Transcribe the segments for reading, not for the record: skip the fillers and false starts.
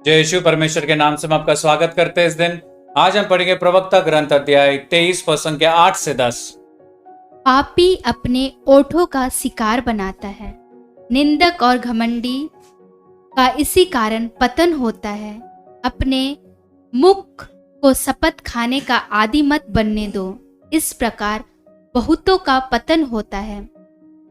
जय यीशु। परमेश्वर के नाम से हम आपका स्वागत करते हैं इस दिन। आज हम पढ़ेंगे प्रवक्ता ग्रंथ अध्याय 23 पद संख्या 8 से 10। पापी अपने ओठों का शिकार बनाता है, निंदक और घमंडी का इसी कारण पतन होता है। अपने मुख को शपथ खाने का आदि मत बनने दो, इस प्रकार बहुतों का पतन होता है।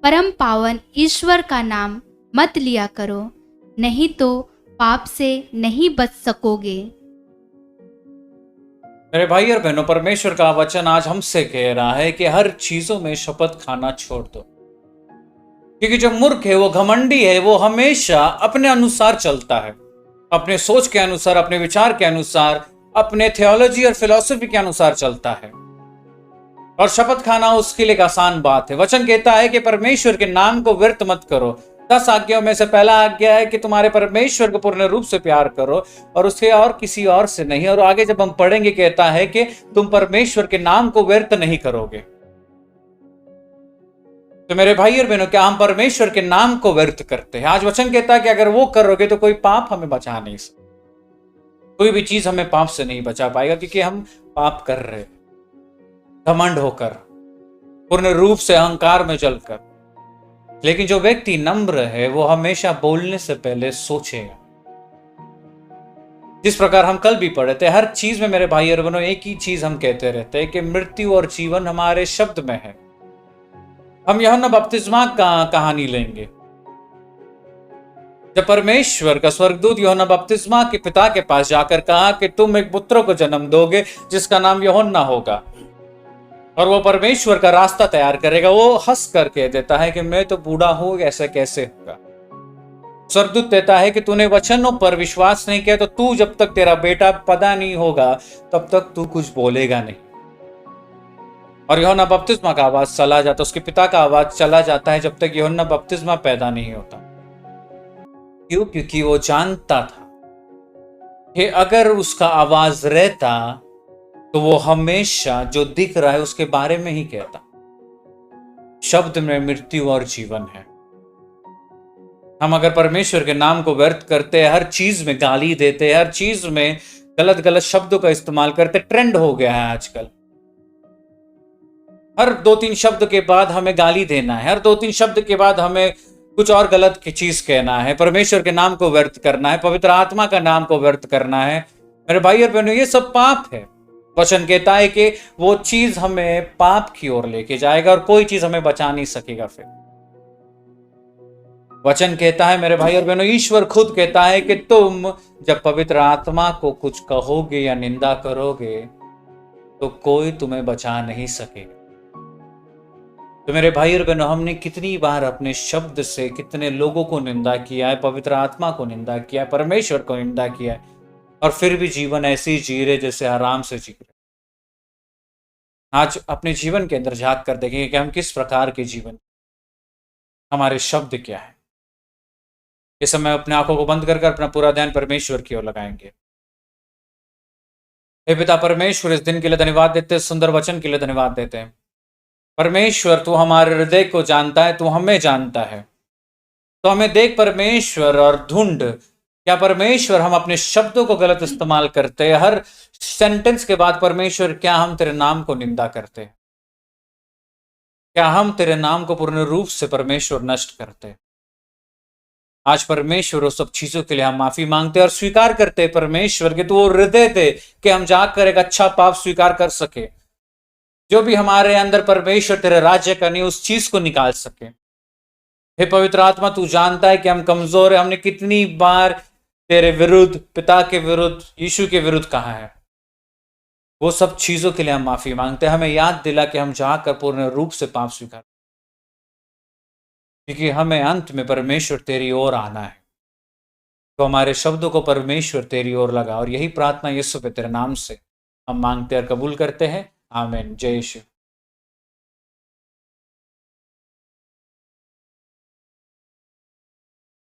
परम पावन ईश्वर का नाम मत लिया करो, नहीं तो पाप से नहीं बच सकोगे। मेरे भाई और बहनों, परमेश्वर का वचन आज हमसे कह रहा है कि हर चीजों में शपथ खाना छोड़ दो, क्योंकि जो मूर्ख है, वो घमंडी है, वो हमेशा अपने अनुसार चलता है, अपने सोच के अनुसार, अपने विचार के अनुसार, अपने थियोलॉजी और फिलॉसफी के अनुसार चलता है। और शपथ खाना उसके लिए एक आसान बात है। वचन कहता है कि परमेश्वर के नाम को व्यर्थ मत करो। 10 आज्ञाओं में से पहला आज्ञा है कि तुम्हारे परमेश्वर को पूर्ण रूप से प्यार करो और उसके और किसी और से नहीं। और आगे जब हम पढ़ेंगे कहता है कि तुम परमेश्वर के नाम को व्यर्थ नहीं करोगे। तो मेरे भाई और बहनों, क्या हम परमेश्वर के नाम को व्यर्थ करते हैं? आज वचन कहता है कि अगर वो करोगे तो कोई पाप हमें बचा नहीं सकता, कोई भी चीज हमें पाप से नहीं बचा पाएगा, क्योंकि हम पाप कर रहे हैं घमंड होकर, पूर्ण रूप से अहंकार में जलकर। लेकिन जो व्यक्ति नम्र है वो हमेशा बोलने से पहले सोचेगा। जिस प्रकार हम कल भी पढ़े थे, हर चीज में मेरे भाई और बहनों एक ही चीज हम कहते रहते हैं कि मृत्यु और जीवन हमारे शब्द में है। हम यूहन्ना बपतिस्मा का कहानी लेंगे। जब परमेश्वर का स्वर्गदूत यूहन्ना बपतिस्मा के पिता के पास जाकर कहा कि तुम एक पुत्र को जन्म दोगे जिसका नाम यूहन्ना होगा और वो परमेश्वर का रास्ता तैयार करेगा, वो हंस कर कह देता है कि मैं तो बूढ़ा हूं, ऐसे कैसे होगा। स्वर्गदूत कहता है कि तूने वचनों पर विश्वास नहीं किया, तो तू जब तक तेरा बेटा पैदा नहीं होगा तब तक तू कुछ बोलेगा नहीं। और यूहन्ना बपतिस्मा का आवाज चला जाता, उसके पिता का आवाज चला जाता है जब तक यूहन्ना बपतिस्मा पैदा नहीं होता। क्यों? क्योंकि वो जानता था कि अगर उसका आवाज रहता तो वो हमेशा जो दिख रहा है उसके बारे में ही कहता। शब्द में मृत्यु और जीवन है। हम अगर परमेश्वर के नाम को व्यर्थ करते हैं, हर चीज में गाली देते हैं, हर चीज में गलत गलत शब्दों का इस्तेमाल करते, ट्रेंड हो गया है आजकल। हर 2-3 शब्द के बाद हमें गाली देना है, हर 2-3 शब्द के बाद हमें कुछ और गलत की चीज कहना है, परमेश्वर के नाम को व्यर्थ करना है, पवित्र आत्मा का नाम को व्यर्थ करना है। मेरे भाई और बहनों, ये सब पाप है। वचन कहता है कि वो चीज हमें पाप की ओर लेके जाएगा और कोई चीज हमें बचा नहीं सकेगा। फिर वचन कहता है मेरे भाई और बहनों, ईश्वर खुद कहता है कि तुम जब पवित्र आत्मा को कुछ कहोगे या निंदा करोगे तो कोई तुम्हें बचा नहीं सकेगा। तो मेरे भाई और बहनों, हमने कितनी बार अपने शब्द से कितने लोगों को निंदा किया है, पवित्र आत्मा को निंदा किया है, परमेश्वर को निंदा किया है, और फिर भी जीवन ऐसे ही जी रहे जैसे आराम से जी रहे। आज अपने जीवन के अंदर झांक कर देखेंगे कि हम किस प्रकार के जीवन, हमारे शब्द क्या है। इस समय अपने आंखों को बंद कर अपना पूरा ध्यान परमेश्वर की ओर लगाएंगे। हे पिता परमेश्वर, इस दिन के लिए धन्यवाद देते हैं, सुंदर वचन के लिए धन्यवाद देते हैं। परमेश्वर, तू हमारे हृदय को जानता है, तू हमें जानता है, तो हमें देख परमेश्वर और ढूंढ। क्या परमेश्वर हम अपने शब्दों को गलत इस्तेमाल करते हैं? हर सेंटेंस के बाद परमेश्वर, क्या हम तेरे नाम को निंदा करते हैं? क्या हम तेरे नाम को पूर्ण रूप से परमेश्वर नष्ट करते हैं? आज परमेश्वर उस सब चीजों के लिए हम माफी मांगते हैं और स्वीकार करते हैं परमेश्वर के, तो वो हृदय दे कि हम जाकर एक अच्छा पाप स्वीकार कर सके। जो भी हमारे अंदर परमेश्वर तेरे राज्य का नहीं, उस चीज को निकाल सके। हे पवित्र आत्मा, तू जानता है कि हम कमजोर है। हमने कितनी बार तेरे विरुद्ध, पिता के विरुद्ध, यीशु के विरुद्ध कहा है। वो सब चीजों के लिए हम माफी मांगते हैं। हमें याद दिला कि हम जाकर पूर्ण रूप से पाप स्वीकार, क्योंकि हमें अंत में परमेश्वर तेरी ओर आना है। तो हमारे शब्दों को परमेश्वर तेरी ओर लगा, और यही प्रार्थना यीशु पे तेरे नाम से हम मांगते और कबूल करते हैं। आमीन। जय यीशु।